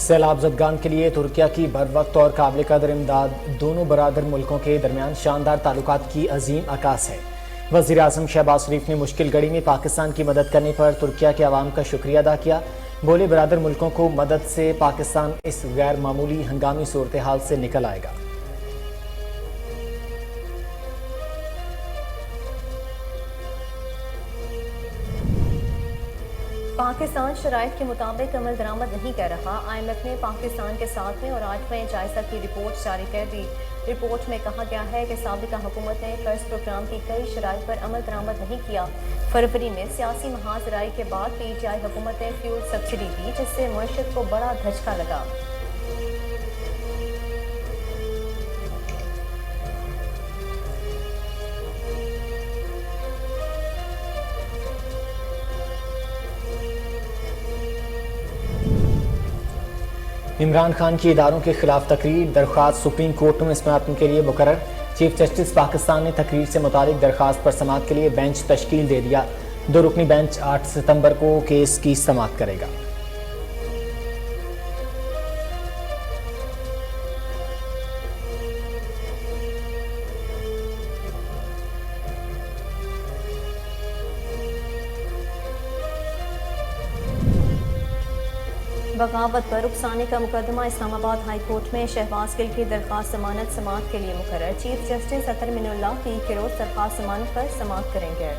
سیلاب زدگان کے لیے ترکیہ کی بروقت اور قابل قدر امداد دونوں برادر ملکوں کے درمیان شاندار تعلقات کی عظیم عکاس ہے۔ وزیر اعظم شہباز شریف نے مشکل گھڑی میں پاکستان کی مدد کرنے پر ترکیہ کے عوام کا شکریہ ادا کیا۔ بولے برادر ملکوں کو مدد سے پاکستان اس غیر معمولی ہنگامی صورتحال سے نکل آئے گا۔ پاکستان شرائط کے مطابق عمل درآمد نہیں کر رہا۔ آئی ایم ایف نے پاکستان کے 7ویں اور 8ویں جائزہ کی رپورٹ جاری کر دی۔ رپورٹ میں کہا گیا ہے کہ سابقہ حکومت نے قرض پروگرام کی کئی شرائط پر عمل درآمد نہیں کیا۔ فروری میں سیاسی محاذ رائی کے بعد پی ٹی آئی حکومت نے فیول سبسڈی دی، جس سے معیشت کو بڑا دھچکا لگا۔ عمران خان کی اداروں کے خلاف تقریر درخواست سپریم کورٹ میں سماعت کے لیے مقرر۔ چیف جسٹس پاکستان نے تقریر سے متعلق درخواست پر سماعت کے لیے بینچ تشکیل دے دیا۔ 2 رکنی بینچ 8 ستمبر کو کیس کی سماعت کرے گا۔ بغاوت پر رخصانی کا مقدمہ اسلام آباد ہائی کورٹ میں شہباز گل کی درخواست ضمانت سماعت کے لیے مقرر۔ چیف جسٹس اطہر من اللہ پیر کے روز درخواست ضمانت پر سماعت کریں گے۔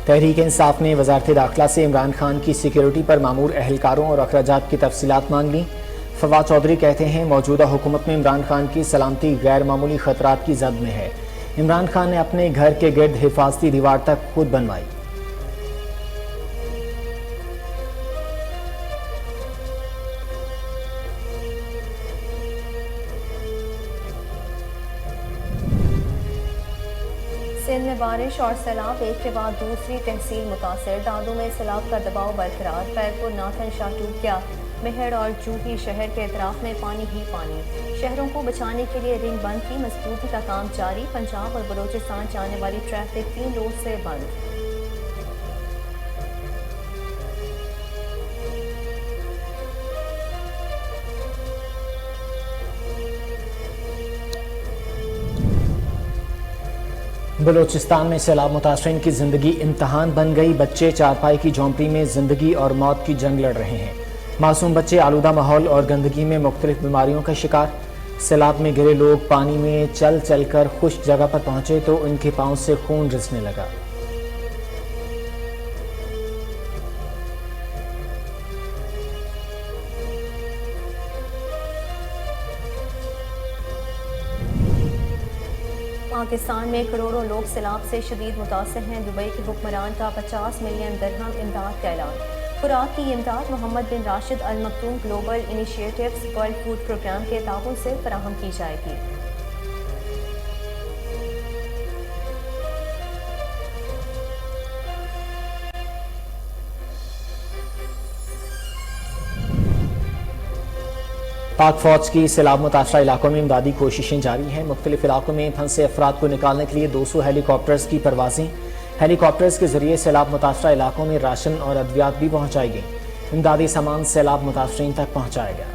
تحریک انصاف نے وزارت داخلہ سے عمران خان کی سیکیورٹی پر مامور اہلکاروں اور اخراجات کی تفصیلات مانگ لیں۔ فواد چودھری کہتے ہیں موجودہ حکومت میں عمران خان کی سلامتی غیر معمولی خطرات کی زد میں ہے۔ عمران خان نے اپنے گھر کے گرد حفاظتی دیوار تک خود بنوائی۔ سندھ میں بارش اور سیلاب ایک کے بعد دوسری تحصیل متاثر۔ دادو میں سیلاب کا دباؤ برقرار۔ خیرپور ناتھن شاہ ٹوٹ گیا۔ مہر اور جوہی شہر کے اطراف میں پانی ہی پانی۔ شہروں کو بچانے کے لیے رنگ بند کی مضبوطی کا کام جاری۔ پنجاب اور بلوچستان جانے والی ٹریفک 3 روز سے بند۔ بلوچستان میں سیلاب متاثرین کی زندگی امتحان بن گئی۔ بچے چارپائی کی جھونپڑی میں زندگی اور موت کی جنگ لڑ رہے ہیں۔ معصوم بچے آلودہ ماحول اور گندگی میں مختلف بیماریوں کا شکار۔ سیلاب میں گرے لوگ پانی میں چل چل کر خشک جگہ پر پہنچے تو ان کے پاؤں سے خون رسنے لگا۔ پاکستان میں کروڑوں لوگ سیلاب سے شدید متاثر ہیں۔ دبئی کے حکمران کا 50 ملین درہم امداد کا اعلان۔ خوراک کی Imdad Muhammad bin Rashid Al Maktoum global initiatives world food programme کے تعاون سے فراہم کی جائے گی۔ پاک فوج کی سیلاب متاثرہ علاقوں میں امدادی کوششیں جاری ہیں۔ مختلف علاقوں میں پھنسے افراد کو نکالنے کے لیے 200 ہیلی کاپٹرز کی پروازیں۔ ہیلی کاپٹرز کے ذریعے سیلاب متاثرہ علاقوں میں راشن اور ادویات بھی پہنچائی گئیں۔ امدادی سامان سیلاب متاثرین تک پہنچایا گیا۔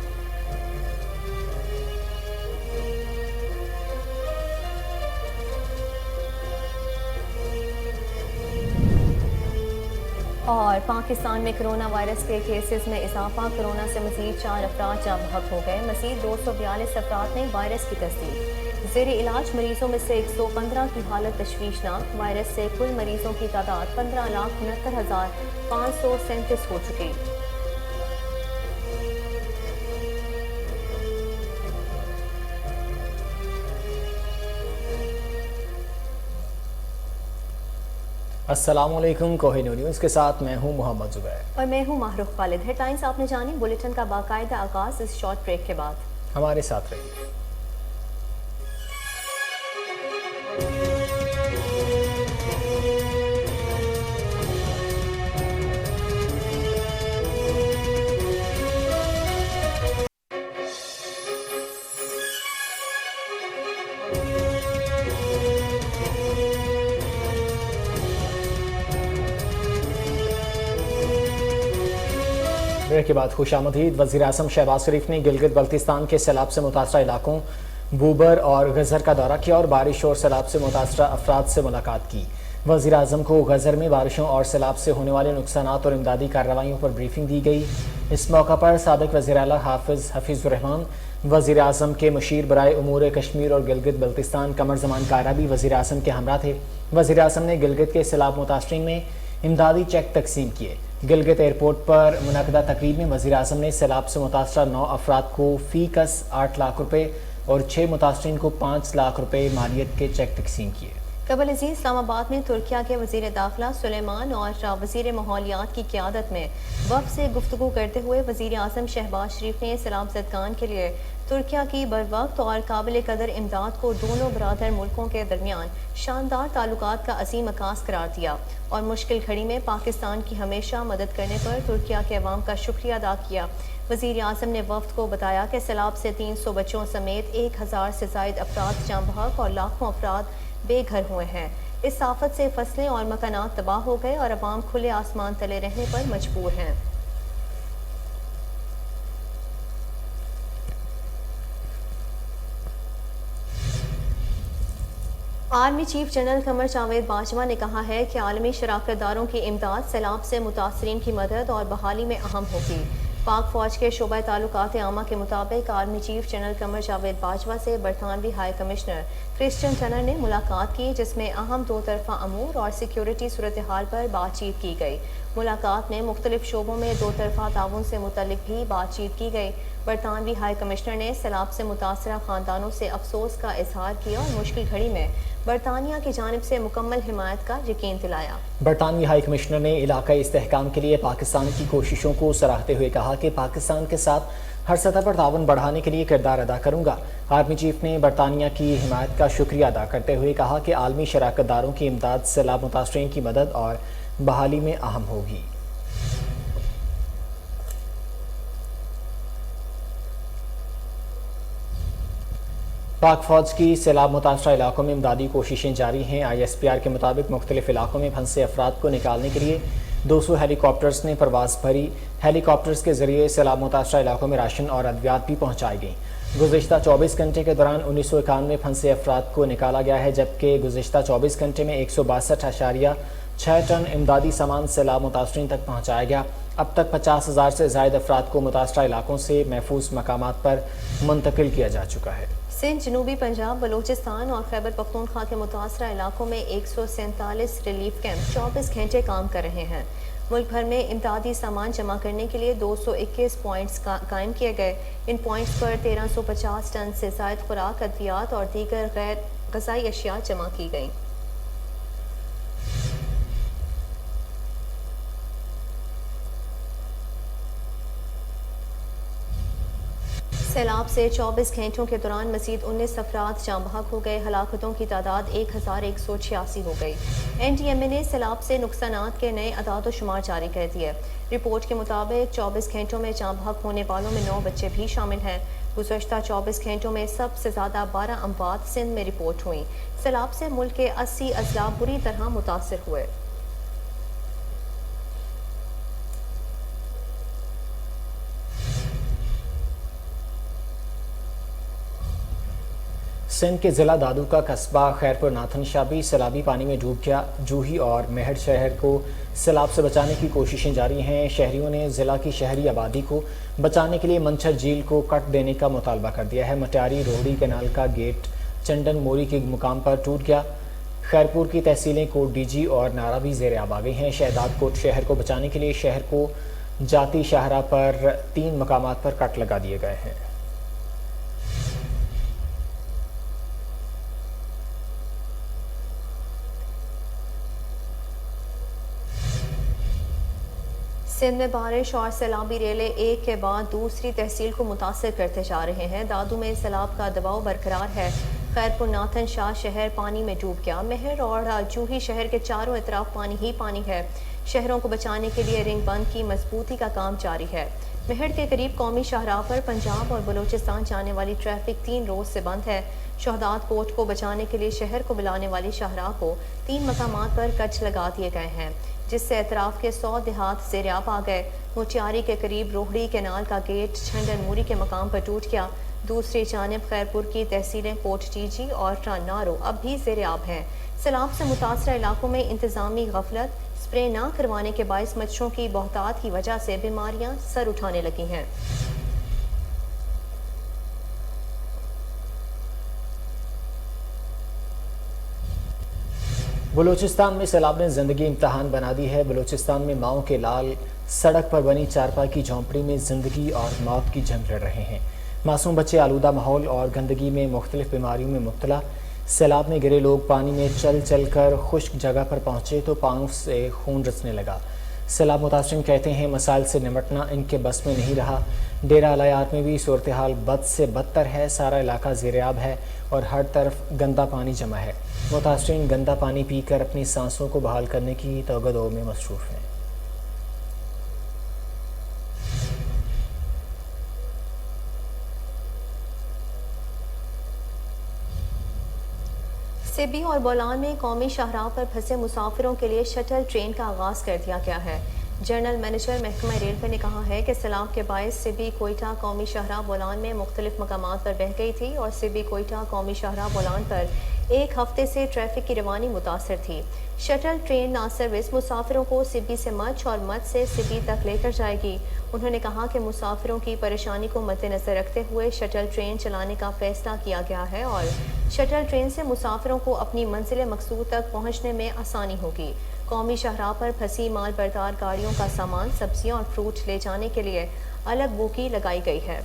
اور پاکستان میں کرونا وائرس کے کیسز میں اضافہ۔ کرونا سے مزید 4 افراد جاں بحق ہو گئے۔ مزید 242 افراد نے وائرس کی تصدیق۔ زیر علاج مریضوں میں سے 115 کی حالت تشویشناک۔ وائرس سے کل مریضوں کی تعداد 15,69,537 ہو چکی۔ السلام علیکم، کوہی نیوز کے ساتھ میں ہوں محمد زبیر اور میں ہوں ماہرخ خالد۔ ہیڈ لائنز آپ نے جانی۔ بلیٹن کا باقاعدہ آغاز اس شارٹ بریک کے بعد۔ ہمارے ساتھ رہیے۔ بریک کے بعد خوش آمدید۔ وزیر اعظم شہباز شریف نے گلگت بلتستان کے سیلاب سے متاثرہ علاقوں بوبر اور غزر کا دورہ کیا اور بارش اور سیلاب سے متاثرہ افراد سے ملاقات کی۔ وزیر اعظم کو غزر میں بارشوں اور سیلاب سے ہونے والے نقصانات اور امدادی کارروائیوں پر بریفنگ دی گئی۔ اس موقع پر سابق وزیر اعلیٰ حفیظ الرحمان، وزیر اعظم کے مشیر برائے امور کشمیر اور گلگت بلتستان قمر زمان کارا بھی وزیر اعظم کے ہمراہ تھے۔ وزیر اعظم نے گلگت کے سیلاب متاثرین میں امدادی چیک تقسیم کیے۔ گلگت ایئرپورٹ پر منعقدہ تقریب میں وزیر اعظم نے سیلاب سے متاثرہ 9 افراد کو فی کس 8 لاکھ روپے اور 6 متاثرین کو 5 لاکھ روپے مالیت کے چیک تقسیم کیے۔ قبل ازیں اسلام آباد میں ترکیہ کے وزیر داخلہ سلیمان اور وزیر ماحولیات کی قیادت میں وفد سے گفتگو کرتے ہوئے وزیر اعظم شہباز شریف نے سیلاب زدگان کے لیے ترکیہ کی بروقت اور قابل قدر امداد کو دونوں برادر ملکوں کے درمیان شاندار تعلقات کا عظیم عکاس قرار دیا اور مشکل گھڑی میں پاکستان کی ہمیشہ مدد کرنے پر ترکیہ کے عوام کا شکریہ ادا کیا۔ وزیر اعظم نے وفد کو بتایا کہ سیلاب سے 300 بچوں سمیت 1000 سے زائد افراد جاں بحق اور لاکھوں افراد بے گھر ہوئے ہیں۔ اس آفت سے فصلیں اور مکانات تباہ ہو گئے اور عوام کھلے آسمان تلے رہنے پر مجبور ہیں۔ Army chief general Qamar Javed Bajwa نے کہا ہے کہ عالمی شراکت داروں کی امداد سیلاب سے متاثرین کی مدد اور بحالی میں اہم ہوگی۔ پاک فوج کے شعبہ تعلقات عامہ کے مطابق army chief general Qamar Javed Bajwa سے برطانوی ہائی کمشنر کرسچن ٹنر نے ملاقات کی، جس میں اہم دو طرفہ امور اور سیکیورٹی صورتحال پر بات چیت کی گئی۔ ملاقات میں مختلف شعبوں میں دو طرفہ تعاون سے متعلق بھی بات چیت کی گئی۔ برطانوی ہائی کمشنر نے سیلاب سے متاثرہ خاندانوں سے افسوس کا اظہار کیا اور مشکل گھڑی میں برطانیہ کی جانب سے مکمل حمایت کا یقین دلایا۔ برطانوی ہائی کمشنر نے علاقائی استحکام کے لیے پاکستان کی کوششوں کو سراہتے ہوئے کہا کہ پاکستان کے ساتھ ہر سطح پر تعاون بڑھانے کے لیے کردار ادا کروں گا۔ آرمی چیف نے برطانیہ کی حمایت کا شکریہ ادا کرتے ہوئے کہا کہ عالمی شراکت داروں کی امداد سیلاب متاثرین کی مدد اور بحالی میں اہم ہوگی۔ پاک فوج کی سیلاب متاثرہ علاقوں میں امدادی کوششیں جاری ہیں۔ ISPR کے مطابق مختلف علاقوں میں پھنسے افراد کو نکالنے کے لیے 200 ہیلی کاپٹرز نے پرواز بھری۔ ہیلی کاپٹرز کے ذریعے سیلاب متاثرہ علاقوں میں راشن اور ادویات بھی پہنچائی گئیں۔ گزشتہ 24 گھنٹے کے دوران 1991 پھنسے افراد کو نکالا گیا ہے، جبکہ گزشتہ 24 گھنٹے میں 162.6 ٹن امدادی سامان سیلاب متاثرین تک پہنچایا گیا۔ اب تک 50,000 سے زائد افراد کو متاثرہ علاقوں سے محفوظ مقامات پر منتقل کیا جا چکا ہے۔ سندھ، جنوبی پنجاب، بلوچستان اور خیبر پختونخوا کے متاثرہ علاقوں میں 147 ریلیف کیمپ 24 گھنٹے کام کر رہے ہیں۔ ملک بھر میں امدادی سامان جمع کرنے کے لیے 221 پوائنٹس قائم کیے گئے۔ ان پوائنٹس پر 1350 ٹن سے زائد خوراک، ادویات اور دیگر غیر غذائی اشیاء جمع کی گئیں۔ سیلاب سے 24 گھنٹوں کے دوران مزید 19 افراد جاں بحق ہو گئے۔ ہلاکتوں کی تعداد 1186 ہو گئی۔ NDMA نے سیلاب سے نقصانات کے نئے اعداد و شمار جاری کر دیے۔ رپورٹ کے مطابق 24 گھنٹوں میں جاں بحق ہونے والوں میں 9 بچے بھی شامل ہیں۔ گزشتہ 24 گھنٹوں میں سب سے زیادہ 12 اموات سندھ میں رپورٹ ہوئیں۔ سیلاب سے ملک کے 80 اضلاع بری طرح متاثر ہوئے۔ سندھ کے ضلع دادو کا قصبہ خیرپور ناتھن شاہ بھی سیلابی پانی میں ڈوب گیا۔ جوہی اور مہر شہر کو سیلاب سے بچانے کی کوششیں جاری ہیں۔ شہریوں نے ضلع کی شہری آبادی کو بچانے کے لیے منچھر جھیل کو کٹ دینے کا مطالبہ کر دیا ہے۔ مٹیاری روہڑی کینال کا گیٹ چندن موری کے مقام پر ٹوٹ گیا۔ خیرپور کی تحصیلیں کوٹ DG اور نارا بھی زیر آب آ گئی ہیں۔ شہداد کوٹ شہر کو بچانے کے لیے شہر کو جاتی شاہراہ پر 3 مقامات پر کٹ لگا دیے گئے ہیں۔ سندھ میں بارش اور سیلابی ریلے ایک کے بعد دوسری تحصیل کو متاثر کرتے جا رہے ہیں۔ دادو میں سیلاب کا دباؤ برقرار ہے۔ خیرپور ناتھن شاہ شہر پانی میں ڈوب گیا۔ مہر اور جوہی شہر کے چاروں اطراف پانی ہی پانی ہے۔ شہروں کو بچانے کے لیے رنگ بند کی مضبوطی کا کام جاری ہے۔ मेहड़ के करीब कौमी शाहराह पर पंजाब और बलूचिस्तान जाने वाली ट्रैफिक 3 रोज से बंद है। शहदाद कोट को बचाने के लिए शहर को मिलाने वाली शाहराह को 3 मकामात पर कच लगा दिए गए हैं, जिससे एतराफ के 100 देहात ज़ेरियाब आ गए। मोटियारी के करीब रोहड़ी कैनाल का गेट छंडन मूरी के मकाम पर टूट गया। दूसरी जानिब खैरपुर की तहसीलें कोट चीची और ट्रानारो अब भी ज़ेरियाब हैं। सैलाब से मुतासरा इलाकों में इंतजामी गफलत, स्प्रे ना करवाने के बायस मच्छरों की बहुतात की वजह से बीमारियां सर उठाने लगी हैं। बलूचिस्तान में सैलाब ने जिंदगी इम्तहान बना दी है। बलूचिस्तान में माओ के लाल सड़क पर बनी चारपाई की झोंपड़ी में जिंदगी और मौत की जंग लड़ रहे हैं। मासूम बच्चे आलूदा माहौल और गंदगी में मुख्तलिफ बीमारियों में मुब्तला। सैलाब में गिरे लोग पानी में चल चल कर खुश्क जगह पर पहुंचे तो पाँव से खून रिसने लगा। सैलाब मुतासरीन कहते हैं मसाइल से निमटना इनके बस में नहीं रहा। डेरा अलायात में भी सूरत हाल बद से बदतर है। सारा इलाका ज़ेरियाब है और हर तरफ गंदा पानी जमा है। मुतासरीन गंदा पानी पी कर अपनी सांसों को बहाल करने की तगदो में मसरूफ़ हैं। सिबी और बोलान में कौमी शाहराह पर फंसे मुसाफिरों के लिए शटल ट्रेन का आगाज़ कर दिया गया है। जनरल मैनेजर महकमा रेलवे ने कहा है कि सैलाब के बायस सिबी कोयटा कौमी शाहराह बोलान में मुख्तलिफ मकामात पर बह गई थी और सिबी कोयटा कौमी शाहराह बोलान पर एक हफ्ते से ट्रैफिक की रवानी मुतासर थी। शटल ट्रेन ना सर्विस मुसाफिरों को सिबी से मच और मच से सिबी तक लेकर जाएगी। उन्होंने कहा कि मुसाफिरों की परेशानी को मद्देनजर रखते हुए शटल ट्रेन चलाने का फैसला किया गया है और शटल ट्रेन से मुसाफिरों को अपनी मंजिल मकसूद तक पहुँचने में आसानी होगी। कौमी शाहराह पर फंसी माल बरदार गाड़ियों का सामान, सब्जियां और फ्रूट ले जाने के लिए अलग बोगी लगाई गई है।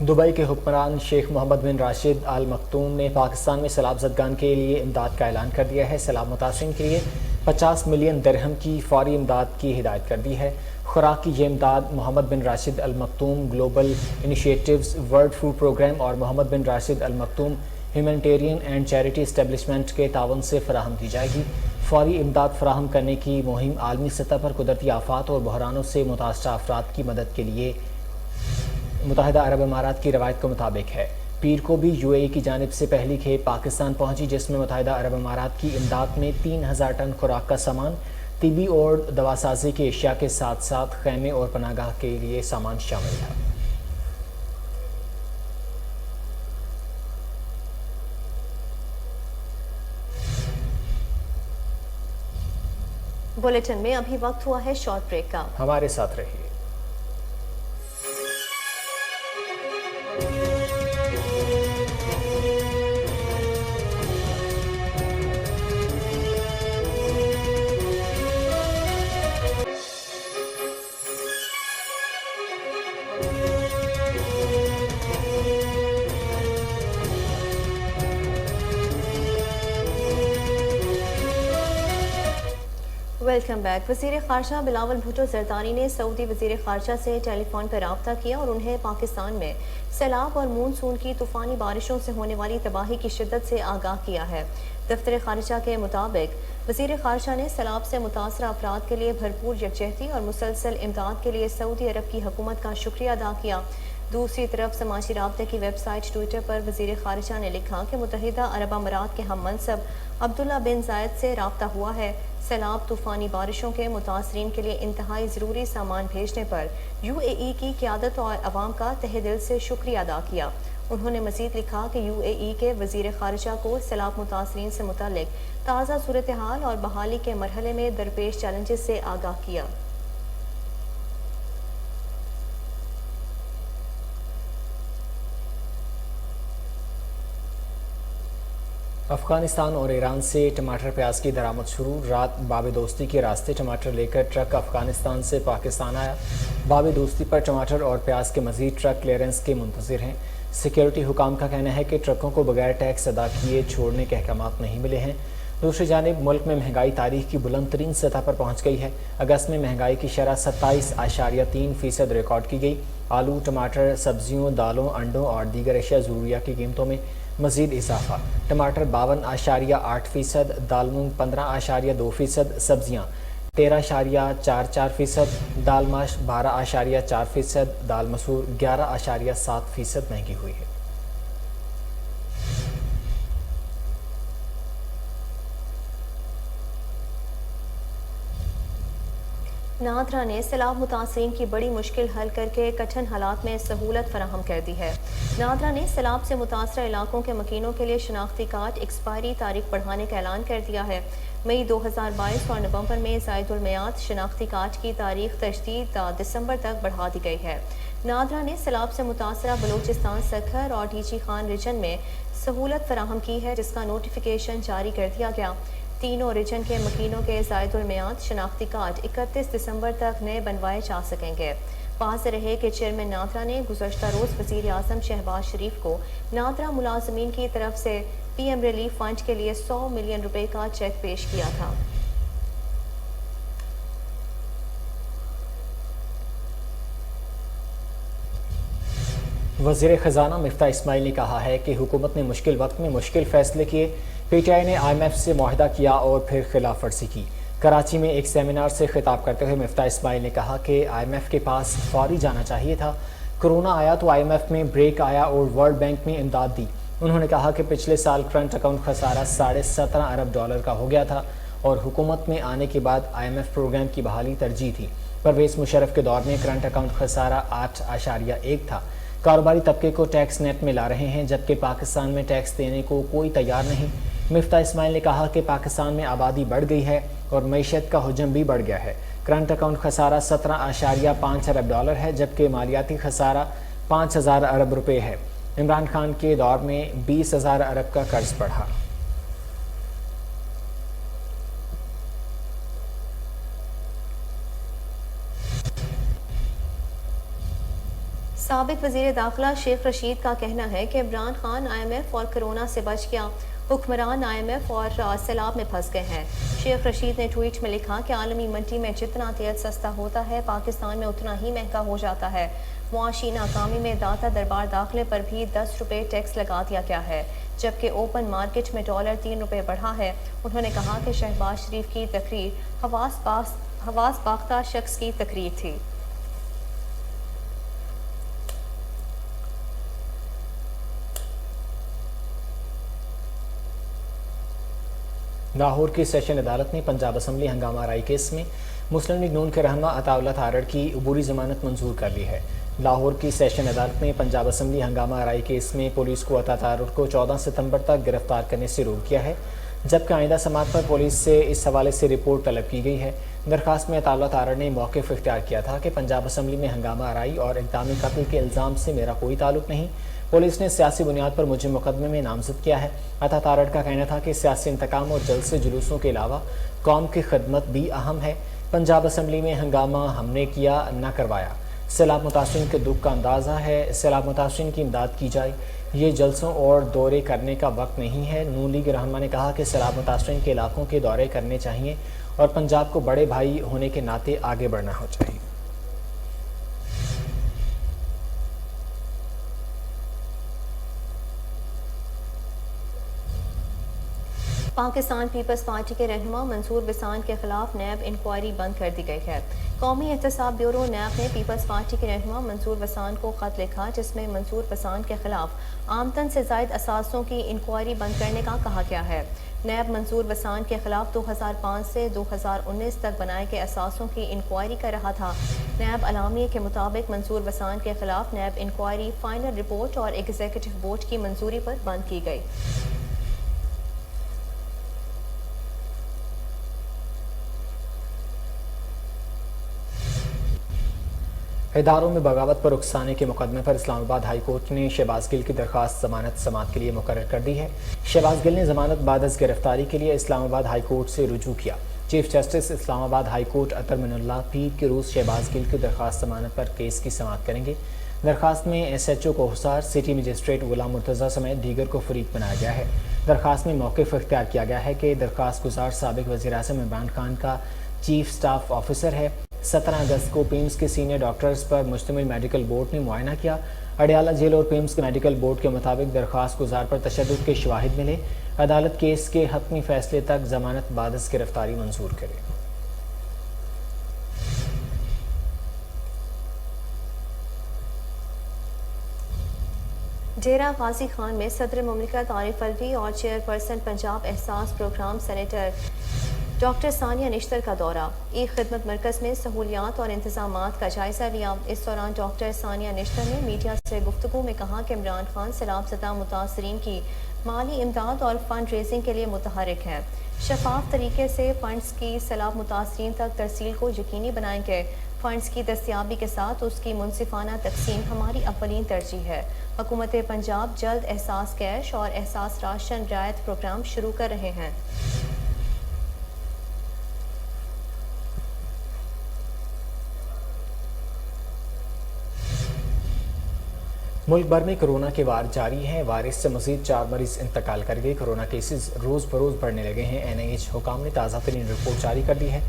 दुबई के हुक्मरान Sheikh Mohammad bin Rashid Al मखतूम ने पाकिस्तान में सैलाब ज़दगान के लिए इमदाद का ऐलान कर दिया है। सैलाब मुतासरीन के लिए 50 मिलियन दिरहम की फौरी इमदाद की हिदायत कर दी है। खुराक की ये इमदाद Mohammed bin Rashid Al Maktoum global initiatives, world food programme और Mohammed bin Rashid Al Maktoum humanitarian and charity establishment के तावन से फराहम की जाएगी। फौरी इमदाद फराहम करने की मुहिम आलमी सतह पर कुदरती आफात और बहरानों से मुतासरा अफराद की मदद के लिए मुत्तहिदा अरब अमारात की रवायत के मुताबिक है। पीर को भी यूएई की जानिब से पहली खेप पाकिस्तान पहुंची, जिसमें मुत्तहिदा अरब अमारात की इमदाद में 3000 टन खुराक का सामान, तिबी और दवासाजी की एशिया के साथ साथ खैमे और पनागाह के लिए सामान शामिल था। बुलेटिन में अभी वक्त हुआ है शॉर्ट ब्रेक का। हमारे साथ रहिए। Welcome back. वज़ीर ख़ारजा बिलावल भुट्टो ज़रदारी ने सऊदी वज़ीर ख़ारजा से टेलीफोन पर रब्ता किया और उन्हें पाकिस्तान में सैलाब और मानसून की तूफ़ानी बारिशों से होने वाली तबाही की शिद्दत से आगाह किया है। दफ्तर ख़ारजा के मुताबिक वज़ीर ख़ारजा ने सैलाब से मुतासरा अफराद के लिए भरपूर यकजहती और मुसलसल इमदाद के लिए सऊदी अरब की हुकूमत का शुक्रिया अदा किया। दूसरी तरफ समाजी राब्ते की वेबसाइट ट्विटर पर वज़ीर ख़ारजा ने लिखा कि मुत्तहिदा अरब अमारात के हम मनसब अब्दुल्ला बिन जायद से रब्ता हुआ है। सैलाब तूफ़ानी बारिशों के मुतासरीन के लिए इंतहाई ज़रूरी सामान भेजने पर यूएई की क़यादत और अवाम का तहे दिल से शुक्रिया अदा किया। उन्होंने मज़ीद लिखा कि यूएई के वज़ीर ख़ारजा को सैलाब मुतासरीन से मुतल्लिक़ ताज़ा सूरत हाल और बहाली के मरहले में दरपेश चैलेंजेस से आगाह किया। अफगानिस्तान और ईरान से टमाटर प्याज की दरामद शुरू। रात बाब दोस्ती के रास्ते टमाटर लेकर ट्रक अफगानिस्तान से पाकिस्तान आया। बाब दोस्ती पर टमाटर और प्याज के मजीद ट्रक क्लियरेंस के मुंतज़िर हैं। सिक्योरिटी हुकाम का कहना है कि ट्रकों को बगैर टैक्स अदा किए छोड़ने के अहकामात नहीं मिले हैं। دوسری جانب ملک میں مہنگائی تاریخ کی بلند ترین سطح پر پہنچ گئی ہے۔ اگست میں مہنگائی کی شرح 27.3% ریکارڈ کی گئی۔ آلو، ٹماٹر، سبزیوں، دالوں، انڈوں اور دیگر اشیاء ضروریہ کی قیمتوں میں مزید اضافہ۔ ٹماٹر 52.8%، دال مونگ 15.2%، سبزیاں 13.44%، دال ماش 12.4%، دال مسور 11.7% مہنگی ہوئی ہے۔ نادرا نے سیلاب متاثرین کی بڑی مشکل حل کر کے کٹھن حالات میں سہولت فراہم کر دی ہے۔ نادرا نے سیلاب سے متاثرہ علاقوں کے مکینوں کے لیے شناختی کارڈ ایکسپائری تاریخ بڑھانے کا اعلان کر دیا ہے۔ مئی 2022 اور نومبر میں زائد المیعاد شناختی کارڈ کی تاریخ تجدید تا دسمبر تک بڑھا دی گئی ہے۔ نادرا نے سیلاب سے متاثرہ بلوچستان، سکھر اور ڈی جی خان ریجن میں سہولت فراہم کی ہے، جس کا نوٹیفیکیشن جاری کر دیا گیا۔ تینوں ریجن کے مکینوں کے زائد المیعاد شناختی کارڈ 31 دسمبر تک نئے بنوائے جا سکیں گے۔ واضح رہے کہ چیئرمین نادرا نے گزشتہ روز وزیر اعظم شہباز شریف کو نادرا ملازمین کی طرف سے پی ایم ریلیف فنڈ کے لیے 100 ملین روپے کا چیک پیش کیا تھا۔ وزیر خزانہ مفتاح اسماعیل نے کہا ہے کہ حکومت نے مشکل وقت میں مشکل فیصلے کیے۔ پی ٹی آئی نے آئی ایم ایف سے معاہدہ کیا اور پھر خلاف ورزی کی۔ کراچی میں ایک سیمینار سے خطاب کرتے ہوئے مفتاح اسماعیل نے کہا کہ آئی ایم ایف کے پاس فوری جانا چاہیے تھا۔ کرونا آیا تو آئی ایم ایف میں بریک آیا اور ورلڈ بینک میں امداد دی۔ انہوں نے کہا کہ پچھلے سال کرنٹ اکاؤنٹ خسارہ $17.5 ارب کا ہو گیا تھا اور حکومت میں آنے کے بعد آئی ایم ایف پروگرام کی بحالی ترجیح تھی۔ پرویز مشرف کے دور میں کرنٹ اکاؤنٹ خسارہ 8.1 تھا۔ کاروباری طبقے کو ٹیکس نیٹ میں لا رہے ہیں، جبکہ پاکستان میں ٹیکس دینے کو کوئی تیار نہیں۔ مفتاح اسماعیل نے کہا کہ پاکستان میں آبادی بڑھ گئی ہے اور معیشت کا حجم بھی بڑھ گیا ہے۔ کرنٹ اکاؤنٹ خسارہ $17.5 ارب ہے، جبکہ مالیاتی خسارہ 5,000 ارب روپے ہے۔ عمران خان کے دور میں 20,000 ارب کا قرض بڑھا۔ سابق وزیر داخلہ شیخ رشید کا کہنا ہے کہ Imran Khan I M F اور کرونا سے بچ گیا، حکمران آئی ایم ایف اور سیلاب میں پھنس گئے ہیں۔ شیخ رشید نے ٹویٹ میں لکھا کہ عالمی منڈی میں جتنا تیل سستا ہوتا ہے، پاکستان میں اتنا ہی مہنگا ہو جاتا ہے۔ معاشی ناکامی میں داتا دربار داخلے پر بھی 10 روپے ٹیکس لگا دیا گیا ہے، جبکہ اوپن مارکیٹ میں ڈالر 3 روپے بڑھا ہے۔ انہوں نے کہا کہ شہباز شریف کی تقریر حواس باختہ شخص کی تقریر تھی۔ لاہور کی سیشن عدالت نے پنجاب اسمبلی ہنگامہ آرائی کیس میں مسلم لیگ نون کے رہنما عطا اللہ تارڑ کی عبوری ضمانت منظور کر لی ہے۔ لاہور کی سیشن عدالت نے پنجاب اسمبلی ہنگامہ آرائی کیس میں پولیس کو عطا تارڑ کو 14 ستمبر تک گرفتار کرنے سے روک دیا ہے، جبکہ آئندہ سماعت پر پولیس سے اس حوالے سے رپورٹ طلب کی گئی ہے۔ درخواست میں عطا اللہ تارڑ نے موقف اختیار کیا تھا کہ پنجاب اسمبلی میں ہنگامہ آرائی اور اقدامی قتل کے الزام سے میرا کوئی تعلق نہیں، پولیس نے سیاسی بنیاد پر مجھے مقدمے میں نامزد کیا ہے۔ عطا تارڑ کا کہنا تھا کہ سیاسی انتقام اور جلسے جلوسوں کے علاوہ قوم کی خدمت بھی اہم ہے۔ پنجاب اسمبلی میں ہنگامہ ہم نے کیا، نہ کروایا۔ سیلاب متاثرین کے دکھ کا اندازہ ہے، سیلاب متاثرین کی امداد کی جائے، یہ جلسوں اور دورے کرنے کا وقت نہیں ہے۔ نون لیگ رہنما نے کہا کہ سیلاب متاثرین کے علاقوں کے دورے کرنے چاہیے اور پنجاب کو بڑے بھائی ہونے کے ناطے آگے بڑھنا ہو چاہیے۔ پاکستان پیپلز پارٹی کے رہنما منصور بسان کے خلاف نیب انکوائری بند کر دی گئی ہے۔ قومی احتساب بیورو نیب نے پیپلز پارٹی کے رہنما منصور بسان کو خط لکھا، جس میں منصور بسان کے خلاف آمدن سے زائد اثاثوں کی انکوائری بند کرنے کا کہا گیا ہے۔ نیب منصور بسان کے خلاف 2005 سے 2019 تک بنائے گئے اثاثوں کی انکوائری کر رہا تھا۔ نیب اعلامیے کے مطابق منصور بسان کے خلاف نیب انکوائری فائنل رپورٹ اور ایگزیکٹو بورڈ کی منظوری پر بند کی گئی۔ اداروں میں بغاوت پر اکسانے کے مقدمے پر اسلام آباد ہائی کورٹ نے شہباز گل کی درخواست ضمانت سماعت کے لیے مقرر کر دی ہے۔ شہباز گل نے ضمانت بعد از گرفتاری کے لیے اسلام آباد ہائی کورٹ سے رجوع کیا۔ چیف جسٹس اسلام آباد ہائی کورٹ اطہر من اللہ پیر کے روز شہباز گل کی درخواست ضمانت پر کیس کی سماعت کریں گے۔ درخواست میں ایس ایچ او کو حصار، سٹی مجسٹریٹ غلام مرتضیٰ سمیت دیگر کو فریق بنایا گیا ہے۔ درخواست میں موقف اختیار کیا گیا ہے کہ درخواست گزار سابق وزیر اعظم عمران خان کا چیف سٹاف آفیسر ہے۔ 17 اگست کو پیمز کے سینئر ڈاکٹرز پر مشتمل میڈیکل بورڈ نے معائنہ کیا۔ اڈیالہ جیل اور پیمز کے میڈیکل بورڈ کے مطابق درخواست گزار پر تشدد کے شواہد ملے۔ عدالت کیس کے حتمی فیصلے تک ضمانت بعد از گرفتاری منظور کرے۔ ڈیرہ غازی خان میں صدر مملکت عارف الوی اور چیئرپرسن پنجاب احساس پروگرام سینیٹر ڈاکٹر ثانیہ نشتر کا دورہ۔ ای خدمت مرکز میں سہولیات اور انتظامات کا جائزہ لیا۔ اس دوران ڈاکٹر ثانیہ نشتر نے میڈیا سے گفتگو میں کہا کہ عمران خان سیلاب زدہ متاثرین کی مالی امداد اور فنڈ ریزنگ کے لیے متحرک ہے۔ شفاف طریقے سے فنڈز کی سیلاب متاثرین تک ترسیل کو یقینی بنائیں گے۔ فنڈز کی دستیابی کے ساتھ اس کی منصفانہ تقسیم ہماری اولین ترجیح ہے۔ حکومت پنجاب جلد احساس کیش اور احساس راشن رعایت پروگرام شروع کر رہے ہیں۔ ملک بھر میں کورونا کے وار جاری ہیں۔ وائرس سے مزید 4 مریض انتقال کر گئے۔ کورونا کیسز روز بروز بڑھنے لگے ہیں۔ NIH حکام نے تازہ ترین رپورٹ جاری کر دی ہے۔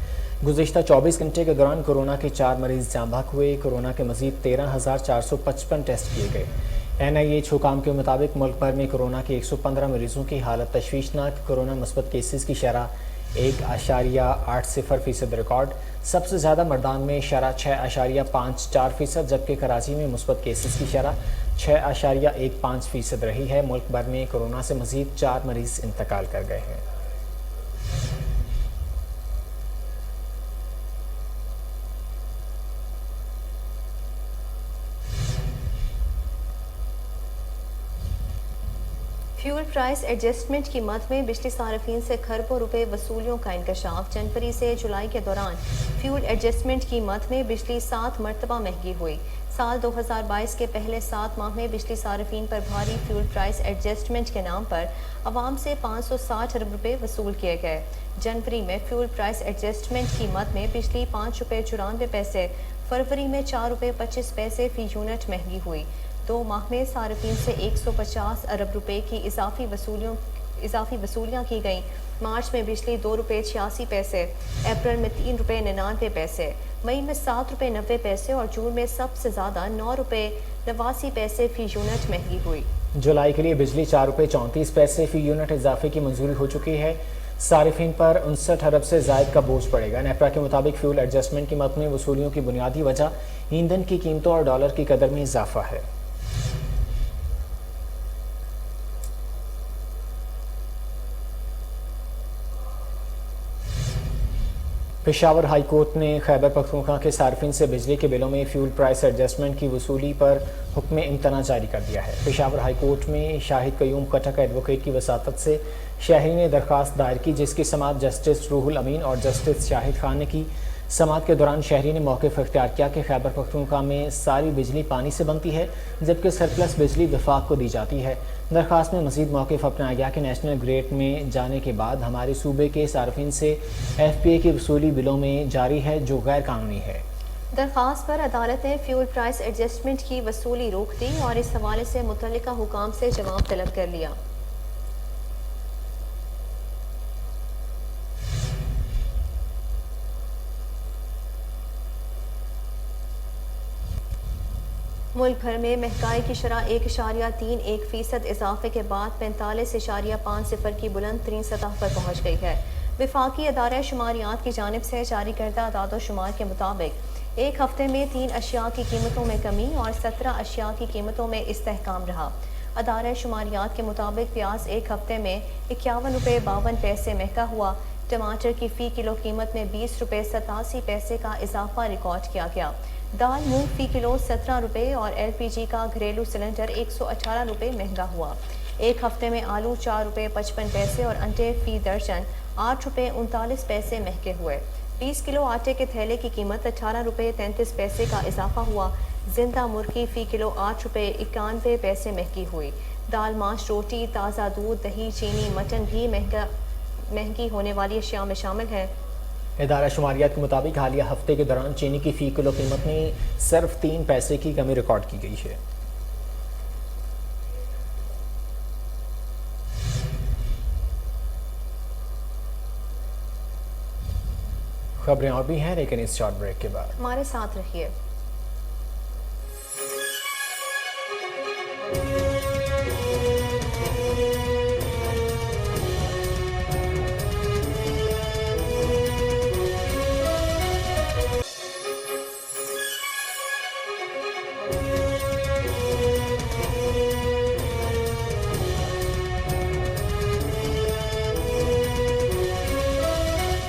گزشتہ 24 گھنٹے کے دوران کورونا کے 4 مریض جاں بحق ہوئے۔ کورونا کے مزید 13,455 ٹیسٹ کیے گئے۔ NIH حکام کے مطابق ملک بھر میں کورونا کے 115 مریضوں کی حالت تشویشناک۔ کورونا مثبت کیسز کی شرح 1.80% ریکارڈ۔ سب سے زیادہ مردان میں شرح 6.54%، جبکہ کراچی میں مثبت کیسز کی شرح 6.15% رہی ہے۔ ملک بھر میں کورونا سے مزید 4 مریض انتقال کر گئے ہیں۔ فیول پرائس ایڈجسٹمنٹ کی مد میں بجلی صارفین سے کھربوں روپے وصولیوں کا انکشاف۔ جنوری سے جولائی کے دوران فیول ایڈجسٹمنٹ کی مد میں بجلی 7 مرتبہ مہنگی ہوئی۔ سال 2022 کے پہلے 7 ماہ میں بجلی صارفین پر بھاری فیول پرائس ایڈجسٹمنٹ کے نام پر عوام سے 560 ارب روپے وصول کیے گئے۔ جنوری میں فیول پرائس ایڈجسٹمنٹ کی مد میں بجلی 5.94 روپے، فروری میں 4.25 روپے فی یونٹ مہنگی ہوئی۔ 2 ماہ میں صارفین سے 150 ارب روپے کی اضافی وصولیاں کی گئیں۔ مارچ میں بجلی 2.86 روپے، اپریل میں 3.99 روپے، مئی میں 7.90 روپے اور جون میں سب سے زیادہ 9.89 روپے فی یونٹ مہنگی ہوئی۔ جولائی کے لیے بجلی 4.34 روپے فی یونٹ اضافے کی منظوری ہو چکی ہے۔ صارفین پر 59 ارب سے زائد کا بوجھ پڑے گا۔ نیپرا کے مطابق فیول ایڈجسٹمنٹ کی مد میں وصولیوں کی بنیادی وجہ ایندھن کی قیمتوں اور ڈالر کی قدر میں اضافہ ہے۔ پشاور ہائی کورٹ نے خیبر پختونخوا کے صارفین سے بجلی کے بلوں میں فیول پرائس ایڈجسٹمنٹ کی وصولی پر حکم امتناع جاری کر دیا ہے۔ پشاور ہائی کورٹ میں شاہد قیوم کٹک ایڈوکیٹ کی وساطت سے شہری نے درخواست دائر کی، جس کی سماعت جسٹس روح الامین اور جسٹس شاہد خان نے کی۔ سماعت کے دوران شہری نے موقف اختیار کیا کہ خیبر پختونخوا میں ساری بجلی پانی سے بنتی ہے، جبکہ سرپلس بجلی وفاق کو دی جاتی ہے۔ درخواست میں مزید موقف اپنایا گیا کہ نیشنل گریڈ میں جانے کے بعد ہمارے صوبے کے صارفین سے FPA کی وصولی بلوں میں جاری ہے، جو غیر قانونی ہے۔ درخواست پر عدالت نے فیول پرائس ایڈجسٹمنٹ کی وصولی روک دی اور اس حوالے سے متعلقہ حکام سے جواب طلب کر لیا۔ ملک بھر میں مہنگائی کی شرح 1.31% اضافے کے بعد 45.50 کی بلند ترین سطح پر پہنچ گئی ہے۔ وفاقی ادارہ شماریات کی جانب سے جاری کردہ اعداد و شمار کے مطابق ایک ہفتے میں 3 اشیاء کی قیمتوں میں کمی اور 17 اشیاء کی قیمتوں میں استحکام رہا۔ ادارہ شماریات کے مطابق پیاز ایک ہفتے میں 51.52 روپے مہنگا ہوا۔ ٹماٹر کی فی کلو قیمت میں 20.87 کا اضافہ ریکارڈ کیا گیا۔ دال مونگ فی کلو 17 روپے اور LPG کا گھریلو سلنڈر 118 روپے مہنگا ہوا۔ ایک ہفتے میں آلو 4.55 روپے اور انڈے فی درجن 8.39 روپے مہنگے ہوئے۔ 20 کلو آٹے کے تھیلے کی قیمت 18.33 روپے کا اضافہ ہوا۔ زندہ مرغی فی کلو 8.91 روپے مہنگی ہوئی۔ دال ماش روٹی تازہ دودھ دہی چینی مٹن بھی مہنگی ہونے والی اشیاء میں شامل ہیں۔ ادارہ شماریات کے مطابق حالیہ ہفتے کے دوران چینی کی فی کلو قیمت میں صرف 3 پیسے کی کمی ریکارڈ کی گئی ہے۔ खबरें और भी हैं, लेकिन इस शॉर्ट ब्रेक के बाद हमारे साथ रहिए।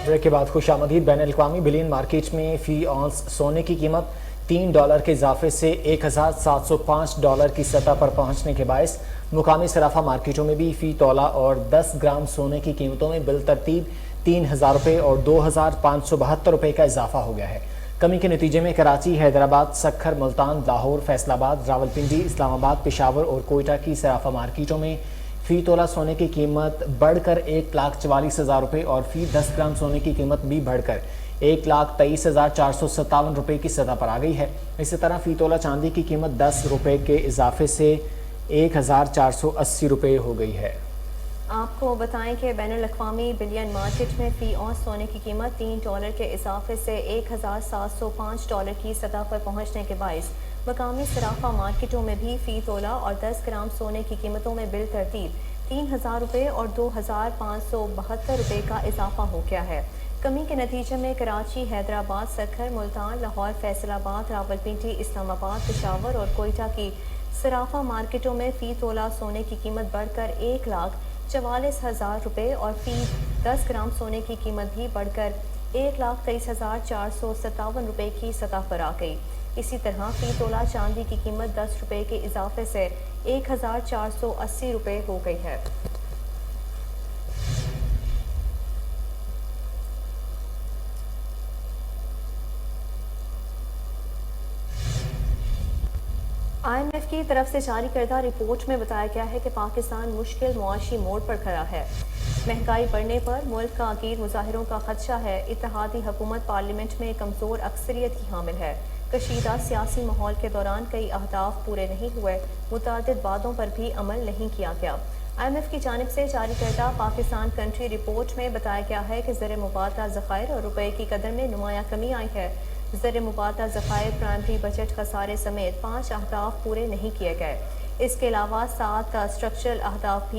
ब्रेक के बाद खुशामदीद। बैनुल-अक़वामी बिलियन मार्केट में फ़ी औंस सोने की कीमत $3 के इजाफे से $1,705 की सतह पर पहुंचने के बायस मुकामी सराफा मार्केटों में भी फ़ी तोला और 10 ग्राम सोने की कीमतों में बिलतरतीब $3,000 और $2,572 का इजाफा हो गया है। कमी के नतीजे में कराची, हैदराबाद, सक्खर, मुल्तान, लाहौर, फैसलाबाद, रावलपिंडी, इस्लामाबाद, पेशावर और कोयटा की सराफा मार्केटों में फ़ी तोला सोने की कीमत बढ़कर $1,44,000 और फ़ी 10 ग्राम सोने की कीमत भी बढ़कर $1,23,457 की सतह पर आ गई है। इसी तरह फ़ी तोला चांदी की कीमत $10 के इजाफे से $1,480 हो गई है। आपको बताएं कि बैनुल-अक़वामी बिलियन मार्केट में फ़ी औंस सोने की कीमत $3 के इजाफे से $1,705 की सतह पर पहुंचने के बायस मकामी सराफा मार्केटों में भी फ़ी तोला और 10 ग्राम सोने की कीमतों में बिलतरतीब $3,000 और $2,572 का इजाफा हो गया है। कमी के नतीजे में कराची, हैदराबाद, सक्खर, मुल्तान, लाहौर, फैसलाबाद, रावलपिंडी, इस्लामाबाद, पेशावर और कोयटा की सराफा मार्केटों में फ़ी तोला सोने की कीमत बढ़कर $1,44,000 और फ़ी 10 ग्राम सोने की कीमत भी बढ़कर $1,23,457 की सतह पर आ गई। इसी तरह फ़ी तोला चांदी की कीमत $10 के इजाफे से $1,480 हो गई है। IMF की तरफ से जारी करदा रिपोर्ट में बताया गया है कि पाकिस्तान मुश्किल मुआशी मोड़ पर खड़ा है। महंगाई बढ़ने पर मुल्क का गैर मुजाहिरों का खदशा है। इत्तेहादी हुकूमत पार्लियामेंट में कमज़ोर अक्सरियत की हामिल है। कशीदा सियासी माहौल के दौरान कई अहदाफ पूरे नहीं हुए। मुतअद्दिद वादों पर भी अमल नहीं किया गया। IMF की जानिब से जारी करदा पाकिस्तान कंट्री रिपोर्ट में बताया गया है कि ज़र मुबादला ज़खायर और रुपये की कदर में नुमाया कमी आई है। ज़र मुबादला ज़खायर प्राइमरी बजट खसारे समेत 5 अहदाफ पूरे नहीं किए गए। इसके अलावा 7 स्ट्रक्चरल अहदाफ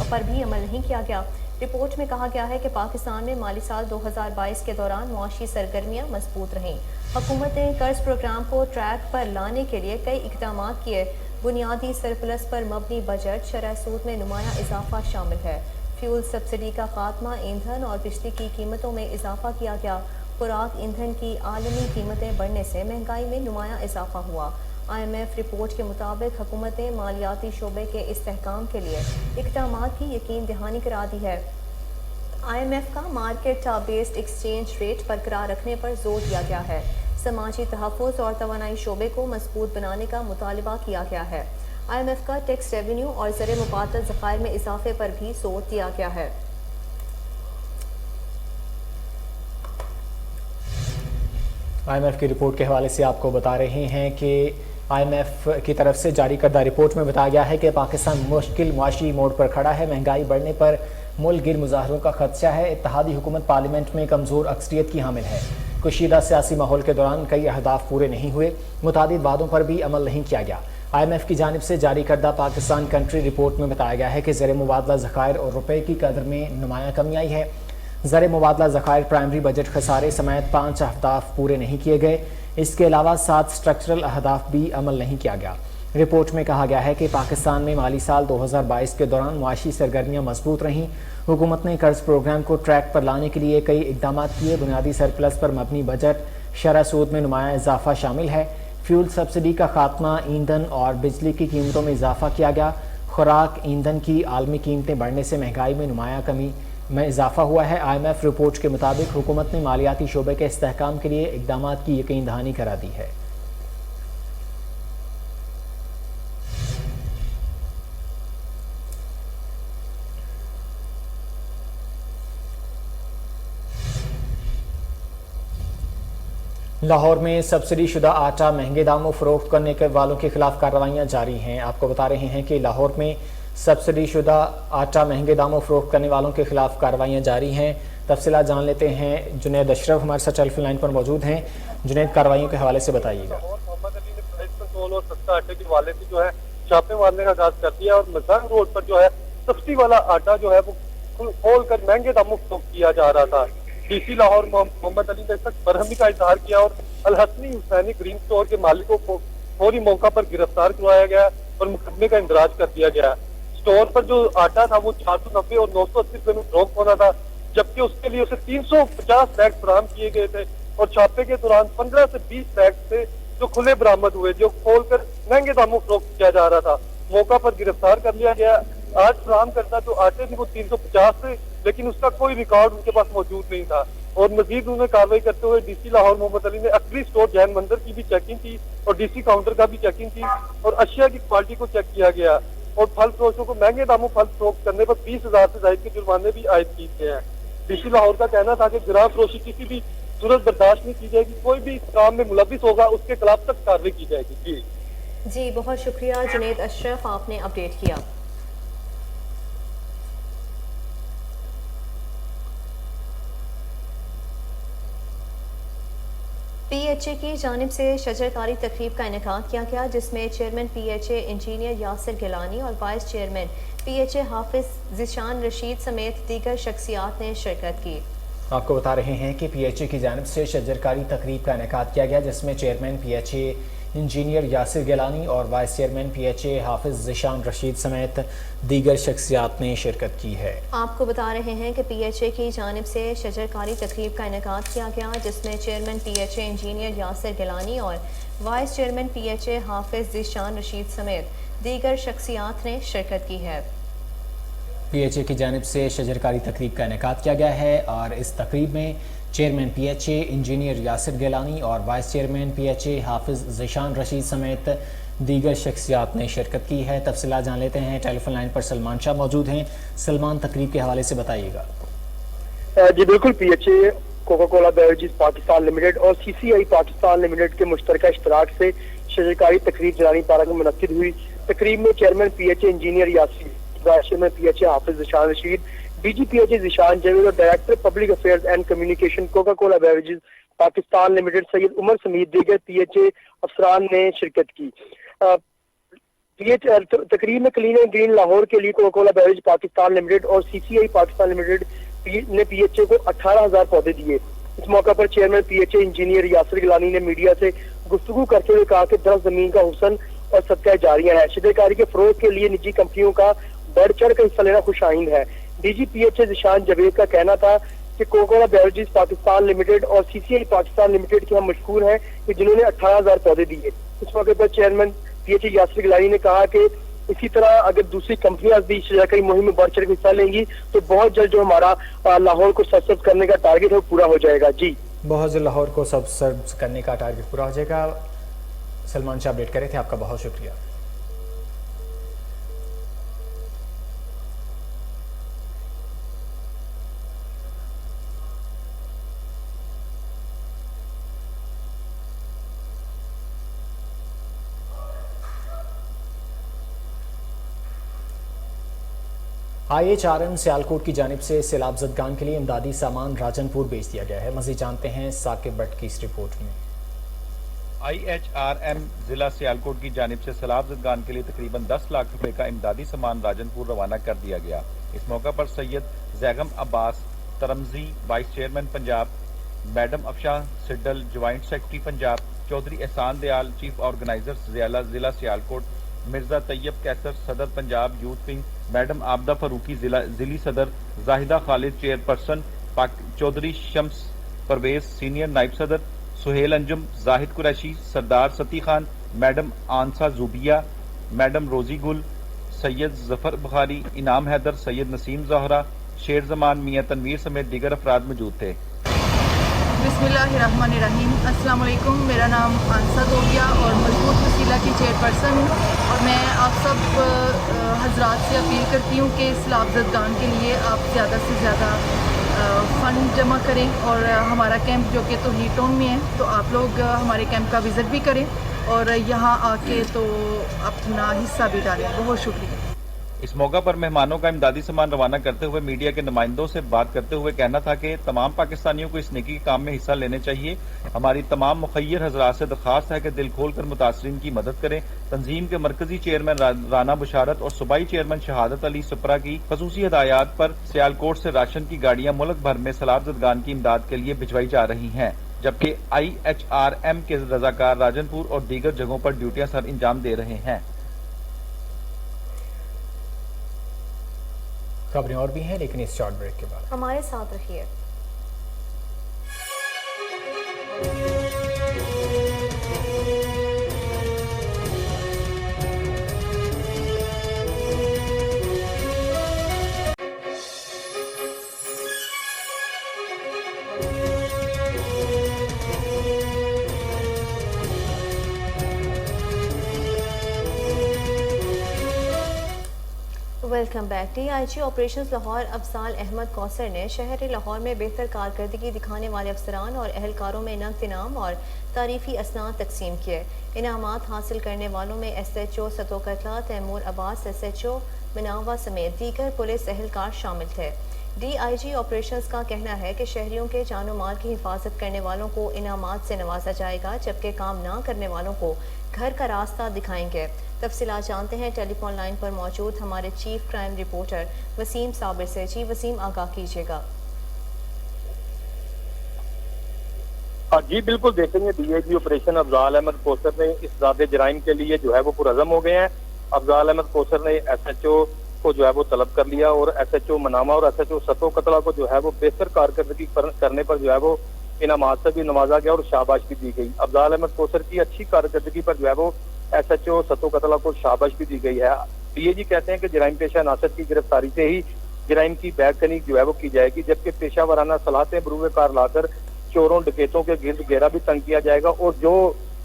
पर भी अमल नहीं किया गया। रिपोर्ट में कहा गया है कि पाकिस्तान में माली साल 2022 के दौरान मुआशी सरगर्मियाँ मजबूत रहीं। हुकूमत ने कर्ज प्रोग्राम को ट्रैक पर लाने के लिए कई इक़दाम किए। बुनियादी सरप्लस पर मबनी बजट, शरह सूद में नुमाया इजाफा शामिल है। फ्यूल सब्सिडी का खात्मा, ईंधन और बिजली की कीमतों में इजाफा किया गया। खुराक ईंधन की आलमी कीमतें बढ़ने से महंगाई में नुमाया इजाफा हुआ। IMF रिपोर्ट के मुताबिक हुकूमत ने मालियाती शोबे के इस्तेहकाम के लिए इक़दाम की यकीन दहानी करा दी है। IMF का मार्केट बेस्ड एक्सचेंज रेट बरकरार रखने पर जोर दिया गया है। समाजी तहफ़्फ़ुज़ और तवानाई शोबे को मजबूत बनाने का मुतालबा किया गया है। IMF का टैक्स रेवेन्यू और ज़र मुबादला ज़खायर में इजाफे पर भी जोर दिया गया है। IMF की रिपोर्ट के हवाले से आपको बता रहे हैं कि IMF की तरफ से जारी करदा रिपोर्ट में बताया गया है कि पाकिस्तान मुश्किल मुआशी मोड़ पर खड़ा है। महंगाई बढ़ने पर मुल्क गिर मुजाहरों का खदशा है। इत्तेहादी हुकूमत पार्लियामेंट में कमज़ोर अक्सरियत की हामिल है। कशीदा सियासी माहौल के दौरान कई अहदाफ पूरे नहीं हुए। मुतादिद वादों पर भी अमल नहीं किया गया। IMF की जानिब से जारी करदा पाकिस्तान कंट्री रिपोर्ट में बताया गया है कि ज़र मुबादला ज़खायर और रुपये की कदर में नुमाया कमी आई है। ज़र मुबादला ज़खायर प्राइमरी बजट खसारे समेत 5 अहदाफ पूरे नहीं किए गए। इसके अलावा 7 स्ट्रक्चरल अहदाफ भी अमल नहीं किया गया। रिपोर्ट में कहा गया है कि पाकिस्तान में माली साल 2022 के दौरान मुआशी सरगर्मियाँ मजबूत रहीं। हुकूमत ने कर्ज प्रोग्राम को ट्रैक पर लाने के लिए कई इक़दाम किए। बुनियादी सरप्लस पर मबनी बजट, शरह सूद में नुमाया इजाफा शामिल है। फ्यूल सब्सिडी का खात्मा, ईंधन और बिजली की कीमतों में इजाफा किया गया। खुराक ईंधन की आलमी कीमतें बढ़ने से महंगाई में नुमाया कमी में इजाफा हुआ है। IMF रिपोर्ट के मुताबिक हुकूमत ने मालियाती शोबे के इस्तेहकाम के लिए इक़दाम की यकीन दहानी करा दी है। लाहौर में सब्सिडी शुदा आटा महंगे दामों फरोख्त करने के वालों के खिलाफ कार्रवाइयाँ जारी हैं। आपको बता रहे हैं कि लाहौर में सब्सिडी शुदा आटा महंगे दामों फरोख्त करने वालों के खिलाफ कार्रवाइयाँ जारी हैं। तफसीलात जान लेते हैं। जुनैद अशरफ हमारे साथ टेलीफोन लाइन पर मौजूद हैं। जुनैद, कार्रवाइयों के हवाले से बताइएगा। मोहम्मद अली ने प्राइस कंट्रोल और सस्ता आटे के हवाले से जो है छापे मारने का आगाज कर दिया और मजाक रोड पर जो है सब्सिडी वाला आटा जो है वो खोल कर महंगे दामों फरोख्त किया जा रहा था। डीसी लाहौर मोहम्मद अली ने सख्त बरहमी का इजहार किया और अलहसनी हुसैनी ग्रीन स्टोर के मालिकों को फौरी मौका पर गिरफ्तार करवाया गया और मुकदमे का इंदराज कर दिया गया। स्टोर पर जो आटा था वो 490 और 980 रुपए में फरोख्त होना था, जबकि उसके लिए उसे 350 बैग बरामद किए गए थे और छापे के दौरान 15 से 20 बैग थे जो खुले बरामद हुए, जो खोलकर महंगे दामों फरोख्त किया जा रहा था। मौका पर गिरफ्तार कर लिया गया। आज बरामद करता जो आटे थे वो 350 थे, लेकिन उसका कोई रिकॉर्ड उनके पास मौजूद नहीं था। और मजीद उन्होंने कार्रवाई करते हुए डीसी लाहौर मोहम्मद अली ने असली स्टोर जैन मंदिर की भी चेकिंग की और डीसी काउंटर का भी चेकिंग की और अशिया की क्वालिटी को चेक किया गया और फल फरोशों को महंगे दामों फल फरोख्त करने पर 20,000 से ज्यादा के जुर्माने भी आयद किए गए हैं। डीसी लाहौर का कहना था कि गिरां फरोशी किसी भी सूरत बर्दाश्त नहीं की जाएगी, कोई भी इस काम में मुलविस होगा उसके खिलाफ सख्त कार्रवाई की जाएगी। जी बहुत शुक्रिया जुनैद अशरफ, आपने अपडेट किया। पीएचए की जानिब से शजरकारी तकरीब का इनेकाद किया गया, जिसमें chairman PHA engineer Yasir Gilani और vice chairman PHA Hafiz Zeeshan Rashid समेत दीगर शख्सियात ने शिरकत की। आपको बता रहे हैं कि पीएचए की जानिब से शजरकारी तकरीब का इनेकाद किया गया, जिसमें chairman PHA engineer Yasir Gilani और vice chairman PHA Hafiz Zeeshan Rashid समेत दीगर शख्सियात ने शिरकत की है। आपको बता रहे हैं कि पीएचए की जानिब से शजरकारी तकरीब का इनेकाद किया गया, जिसमें chairman PHA engineer Yasir Gilani और vice chairman PHA Hafiz Zeeshan Rashid समेत दीगर शख्सियात ने शिरकत की है। पीएचए की जानिब से शजरकारी तकरीब का इनेकाद किया गया है और इस तकरीब में chairman PHA engineer Yasir Gilani और vice chairman PHA Hafiz Zeeshan Rashid समेत दीगर शख्सियात ने शिरकत की है। तफसीलात जान लेते हैं। टेलीफोन लाइन पर सलमान शाह मौजूद हैं। सलमान, तकरीब के हवाले से बताइएगा। जी बिल्कुल, PHA, Coca Cola beverages Pakistan limited और सीसीआई पाकिस्तान लिमिटेड के मुश्तरका इश्तराक से शजरकारी तकरीब जलानी पारा में मुनक्किद हुई। तकरीब में chairman PHA engineer Yasir, vice chairman PHA Hafiz Zeeshan Rasheed, DG PHA Zeeshan Javed और director public affairs and communication Coca Cola beverages Pakistan limited Syed Umar Sameed दीगर पीएचए अफसरान ने शिरकत की। तकरीब में क्लीन एंड ग्रीन लाहौर के लिए Coca Cola beverage Pakistan limited और सीसीआई पाकिस्तान लिमिटेड ने पीएचए को 18,000 पौधे दिए। इस मौका पर chairman PHA engineer Yasir Gilani ने मीडिया से गुफ्तगू करते हुए कहा कि दरअसल जमीन का हुसन और सदका जारिया है। शजरकारी के फरोग के लिए निजी कंपनियों का बढ़ चढ़ कर हिस्सा लेना खुशाइंद है। डीजी पीएचए जिशान जवेद का कहना था कि Coca Cola beverages Pakistan limited और सीसीआई पाकिस्तान लिमिटेड के हम मशहूर हैं कि जिन्होंने 18,000 पौधे दिए। इस मौके पर चेयरमैन पीएचए यासिर गिलानी ने कहा कि इसी तरह अगर दूसरी कंपनियां भी शजरकारी मुहिम में बढ़ चढ़ कर हिस्सा लेंगी तो बहुत जल्द जो हमारा लाहौर को सरसब्ज करने का टारगेट है वो पूरा हो जाएगा। जी बहुत जल्द लाहौर को सरसब्ज करने का टारगेट पूरा हो जाएगा। सलमान शाह अपडेट कर रहे थे, आपका बहुत शुक्रिया। IHRM सियालकोट की जानिब से सैलाब ज़दगान के लिए इमदादी सामान राजनपुर भेज दिया गया है। मज़ीद जानते हैं साकिब भट्ट की इस रिपोर्ट में। IHRM जिला सियालकोट की जानिब से सैलाब ज़दगान के लिए तकरीबन 10 लाख रुपए का इमदादी सामान राजनपुर रवाना कर दिया गया। इस मौका पर Syed Zaigham Abbas Tirmizi vice chairman Punjab, madam Afsha Siddal joint secretary Punjab, Chaudhry Ehsan Dayal chief organiser जिला सियालकोट, मिर्जा तैयब कैसर सदर Punjab youth wing, madam Abida Farooqi जिली सदर, जाहिदा खालिद चेयरपर्सन, चौधरी शम्स परवेज सीनियर नायब सदर, सुहेल अंजुम, जाहिद कुरैशी, सरदार सती खान, मैडम आनसा जुबिया, मैडम रोजी गुल, सैयद जफर बुखारी, इनाम हैदर, सैयद नसीम जहरा, शेर जमान, मियाँ तनवीर समेत दीगर अफराद मौजूद थे। बिस्मिल्लाहिर्रहमानिर्रहीम। अस्सलाम वालेकुम। मेरा नाम आनसा जोबिया और मजबूत वसीला की चेयरपर्सन हूँ और मैं आप सब हजरात से अपील करती हूँ कि सैलाब ज़दगान के लिए आप ज़्यादा से ज़्यादा फ़ंड जमा करें और हमारा कैंप जो कि तौहीद टाउन में है तो आप लोग हमारे कैंप का विज़िट भी करें और यहाँ आके तो अपना हिस्सा भी डालें। बहुत शुक्रिया। इस मौका पर मेहमानों का इमदादी सामान रवाना करते हुए मीडिया के नुमाइंदों से बात करते हुए कहना था कि तमाम पाकिस्तानियों को इस नेकी के काम में हिस्सा लेने चाहिए। हमारी तमाम मुखय्यर हजरात से दरख्वास्त है कि दिल खोल कर मुतासरीन की मदद करें। तंजीम के मरकजी चेयरमैन राना बुशारत और सूबाई चेयरमैन शहादत अली सुपरा की खसूसी हदायत पर सियालकोट से राशन की गाड़ियां मुल्क भर में सैलाब ज़दगान की इमदाद के लिए भिजवाई जा रही हैं, जबकि IHRM के रजाकार राजनपुर और दीगर जगहों पर ड्यूटियां सर अंजाम दे रहे हैं। खबरें और भी हैं, लेकिन इस शॉर्ट ब्रेक के बाद हमारे साथ रहिए। Welcome back. DIG operations Lahore Afzal Ahmed Kausar ने शहर लाहौर में बेहतर कारकर्दगी दिखाने वाले अफसरान और एहलकारों में नकद इनाम और तारीफी असनाद तकसीम किए। इनामात हासिल करने वालों में SHO सतोकतला तैमूर अब्बास, SHO मनावा समेत दीगर पुलिस एहलकार शामिल थे। DIG ऑपरेशंस का कहना है कि शहरियों के जानो माल की हिफाजत करने वालों को इनामात से नवाजा जाएगा, जबकि काम ना करने वालों को घर का रास्ता दिखाएंगे। तफसीलात जानते हैं टेलीफोन लाइन पर मौजूद हमारे chief crime reporter Waseem Sabir से। जी वसीम, आगाह कीजिएगा। जी बिल्कुल, देखेंगे DIG ऑपरेशन अफजाल अहमद कौसर ने इस ज़ाते जराइम के लिए जो है वो पुरअज़म हो गए हैं। अफजाल अहमद कौसर ने SHO को जो है वो तलब कर लिया और SHO मनामा और SHO सतो कतला को जो है वो बेहतर कारकर्दगी करने पर जो है वो इनामात से भी नवाजा गया और शाबाश भी दी गई। अफजाल अहमद कौसर की अच्छी कारकर्दगी पर जो है वो SHO सतो कतला को शाबाश भी दी गई है। DIG कहते हैं कि जराइम पेशा नासर की गिरफ्तारी से ही जराइम की बैककनी जो है वो की जाएगी, जबकि पेशा वाराना सलाहतें बरूए कार लाकर चोरों डकैतों के गिर्द घेरा भी तंग किया जाएगा और जो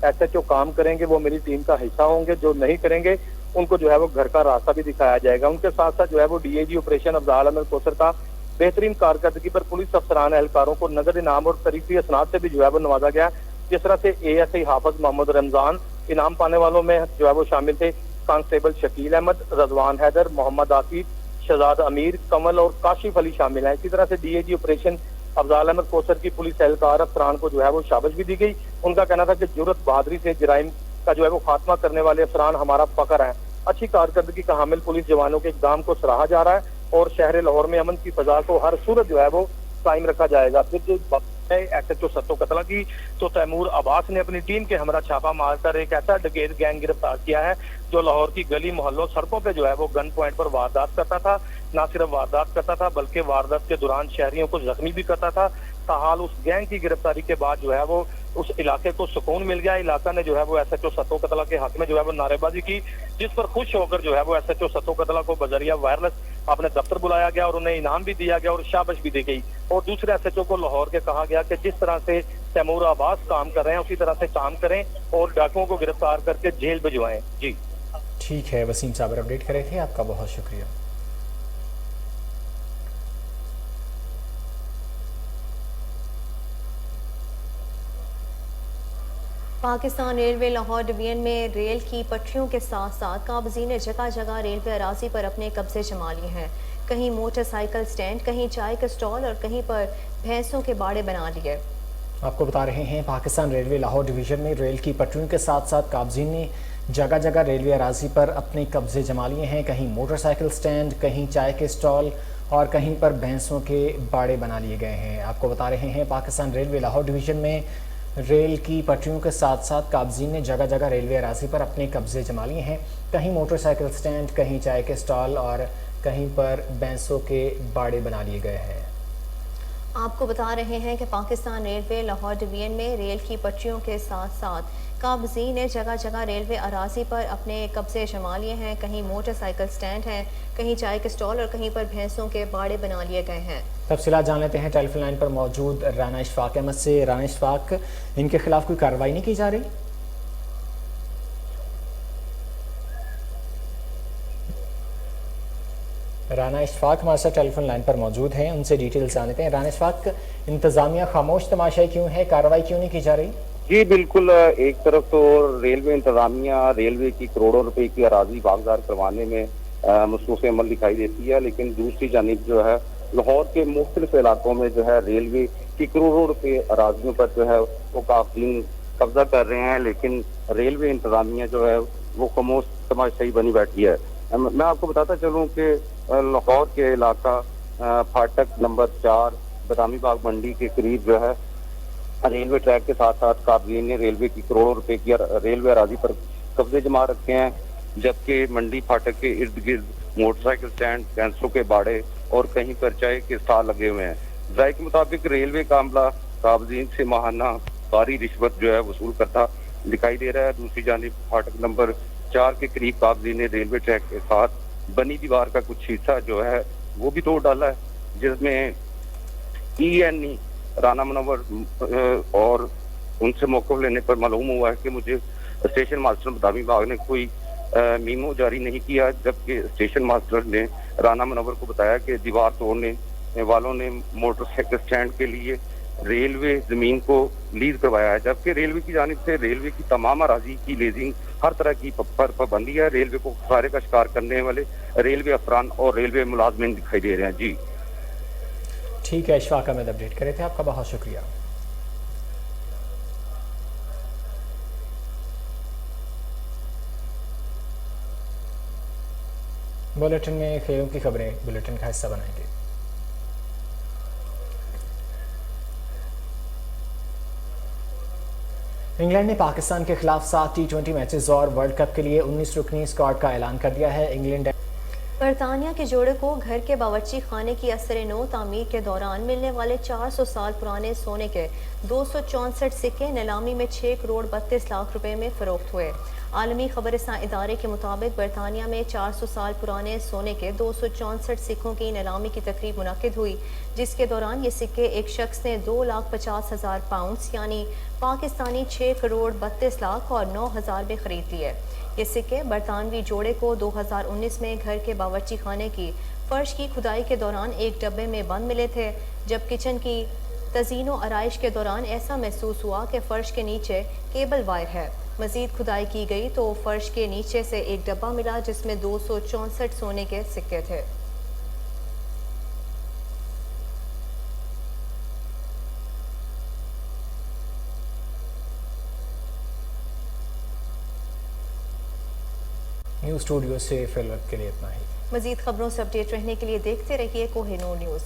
SHO काम करेंगे वो मेरी टीम का हिस्सा होंगे, जो नहीं करेंगे उनको जो है वो घर का रास्ता भी दिखाया जाएगा। उनके साथ साथ जो है वो DIG ऑपरेशन अफजाल अहमद कौसर का बेहतरीन कारकर्दगी पर पुलिस अफसरान एहलकारों को नगद इनाम और तरीफी असनाद से भी जो है वो नवाजा गया। जिस तरह से ASI हाफिज मोहम्मद रमजान इनाम पाने वालों में जो है वो शामिल थे। कांस्टेबल शकील अहमद, रजवान हैदर, मोहम्मद आसिफ, शहजाद अमीर, कमल और काशिफ अली शामिल हैं। इसी तरह से DIG ऑपरेशन अफजाल अहमद कौसर की पुलिस एहलकार अफसरान को जो है वो शाबाश भी दी गई। उनका कहना था कि जुर्रत बहादुरी से जराइम का जो है वो खात्मा करने वाले अफसरान हमारा फख्र है। अच्छी कारकर्दगी का हामिल पुलिस जवानों के इकदाम को सराहा जा रहा है और शहर लाहौर में अमन की फजा को हर सूरत जो है वो कायम रखा जाएगा। फिर SHO सतो कतला की तो तैमूर अब्बास ने अपनी टीम के हमरा छापा मारकर एक ऐसा डकैत गैंग गिरफ्तार किया है जो लाहौर की गली मोहल्लों सड़कों पे जो है वो गन पॉइंट पर वारदात करता था। न सिर्फ वारदात करता था बल्कि वारदात के दौरान शहरियों को जख्मी भी करता था। ताहाल उस गैंग की गिरफ्तारी के बाद जो है वो उस इलाके को सुकून मिल गया। इलाका ने जो है वो SHO सतो कतला के हक में जो है वो नारेबाजी की, जिस पर खुश होकर जो है वो SHO सतो कतला को बजरिया वायरलेस अपने दफ्तर बुलाया गया और उन्हें इनाम भी दिया गया और शाबाश भी दी गई। और दूसरे SHO को लाहौर के कहा गया कि जिस तरह से तैमूर अब्बास काम कर रहे हैं उसी तरह से काम करें और डाकुओं को गिरफ्तार करके जेल भिजवाएं। जी ठीक है, वसीम साबिर अपडेट कर रहे थे, आपका बहुत शुक्रिया। पाकिस्तान रेलवे लाहौर डिवीजन में रेल की पटरियों के साथ साथ काबजी ने जगह जगह रेलवे अराजी पर अपने कब्जे जमा लिए हैं। कहीं मोटरसाइकिल स्टैंड, कहीं चाय के स्टॉल और कहीं पर भैंसों के बाड़े बना लिए। आपको बता रहे हैं, पाकिस्तान रेलवे लाहौर डिवीजन में रेल की पटरियों के साथ साथ काबजी ने जगह जगह रेलवे अराजी पर अपने कब्जे जमा लिए हैं। कहीं मोटरसाइकिल स्टैंड, कहीं चाय के स्टॉल और कहीं पर भैंसों के बाड़े बना लिए गए हैं। आपको बता रहे हैं, पाकिस्तान रेलवे लाहौर डिवीजन में रेल की पटरियों के साथ साथ काबजी ने जगह जगह रेलवे अराजी पर अपने कब्जे जमा लिए हैं। कहीं मोटरसाइकिल स्टैंड, कहीं चाय के स्टॉल और कहीं पर भैंसों के बाड़े बना लिए गए हैं। आपको बता रहे हैं कि पाकिस्तान रेलवे लाहौर डिवीजन में रेल की पटरियों के साथ साथ काबजी ने जगह जगह रेलवे अराजी पर अपने कब्जे जमा लिए हैं। कहीं मोटरसाइकिल स्टैंड है, कहीं चाय के स्टॉल और कहीं पर भैंसों के बाड़े बना लिए गए हैं। तफसीलात जान लेते हैं टेलीफोन लाइन पर मौजूद राना इशफाक अहमद से। राना इशफाक, इनके खिलाफ कोई कार्रवाई नहीं की जा रही? राना इशफाक हमारे साथ टेलीफोन लाइन पर मौजूद हैं, उनसे डिटेल्स जान लेते हैं। राना इशफाक, इंतजामिया खामोश तमाशाई क्यों है, कार्रवाई क्यों नहीं की जा रही? जी बिल्कुल, एक तरफ तो रेलवे इंतजामिया रेलवे की करोड़ों रुपए की अराजी वागदार करवाने में मसरूफ़ अमल दिखाई देती है। लेकिन दूसरी जानिब जो है लाहौर के मुख्तलिफ इलाकों में जो है रेलवे की करोड़ों रुपए अराजियों पर जो है वो काफिल कब्जा कर रहे हैं, लेकिन रेलवे इंतजामिया जो है वो खामोश तमाशाई बनी बैठी है। मैं आपको बताता चलूँ कि लाहौर के इलाका फाटक नंबर 4 बदामी बाग मंडी के करीब जो है रेलवे ट्रैक के साथ साथ काबीन ने रेलवे की करोड़ों रुपए की रेलवे अराजी पर कब्जे जमा रखे हैं, जबकि मंडी फाटक के इर्द गिर्द मोटरसाइकिल स्टैंड, कैंसरों के बाड़े और कहीं पर चाय के स्टॉल लगे हुए हैं। ज़ाय के मुताबिक रेलवे का अमला काबजीन से माहाना भारी रिश्वत जो है वसूल करता दिखाई दे रहा है। दूसरी जानिब फाटक नंबर 4 के करीब काबजीन ने रेलवे ट्रैक के साथ बनी दीवार का कुछ हिस्सा जो है वो भी तोड़ डाला है, जिसमें ENE राना मुनव्वर और उनसे मौक़िफ़ लेने पर मालूम हुआ है कि मुझे स्टेशन मास्टर बदामी बाग ने कोई मीमो जारी नहीं किया, जबकि स्टेशन मास्टर ने राना मुनव्वर को बताया कि दीवार तोड़ने वालों ने मोटरसाइकिल स्टैंड के लिए रेलवे जमीन को लीज करवाया है, जबकि रेलवे की जानिब से रेलवे की तमाम अराजी की लीजिंग हर तरह की पर पाबंदी है। रेलवे को खसारे का शिकार करने वाले रेलवे अफरान और रेलवे मुलाजमीन दिखाई दे रहे हैं। जी ठीक है, इशफाक अहमद अपडेट करे थे, आपका बहुत शुक्रिया। बुलेटिन में खेलों की खबरें बुलेटिन का हिस्सा बनाएंगे। इंग्लैंड ने पाकिस्तान के खिलाफ 7 T20 मैचेस और वर्ल्ड कप के लिए 19 रुकनी स्क्वाड का ऐलान कर दिया है। इंग्लैंड बरतानिया के जोड़े को घर के बावर्ची खाने की असर नो तामीर के दौरान मिलने वाले 400 साल पुराने सोने के 264 सिक्के नीलामी में 6 करोड़ 32 लाख रुपए में फरोख्त हुए। आलमी खबरसां इदारे के मुताबिक बरतानिया में 400 साल पुराने सोने के 264 सिक्कों की नीलामी की तकरीब मुनक्किद हुई, जिसके दौरान ये सिक्के एक शख्स ने 2,50,000 पाउंड यानी पाकिस्तानी 6 करोड़ 32 लाख और 9,000 में खरीद लिए। ये सिक्के बरतानवी जोड़े को 2019 में घर के बावर्ची खाने की फर्श की खुदाई के दौरान एक डब्बे में बंद मिले थे, जब किचन की तज़ीनो आराइश के दौरान ऐसा महसूस हुआ कि फर्श के नीचे केबल वायर है। मजीद खुदाई की गई तो फर्श के नीचे से एक डब्बा मिला जिसमें 264 सोने के सिक्के थे। न्यूज़ स्टूडियो से फिलहाल के लिए इतना ही। मजीद खबरों से अपडेट रहने के लिए देखते रहिए कोहिनूर न्यूज़।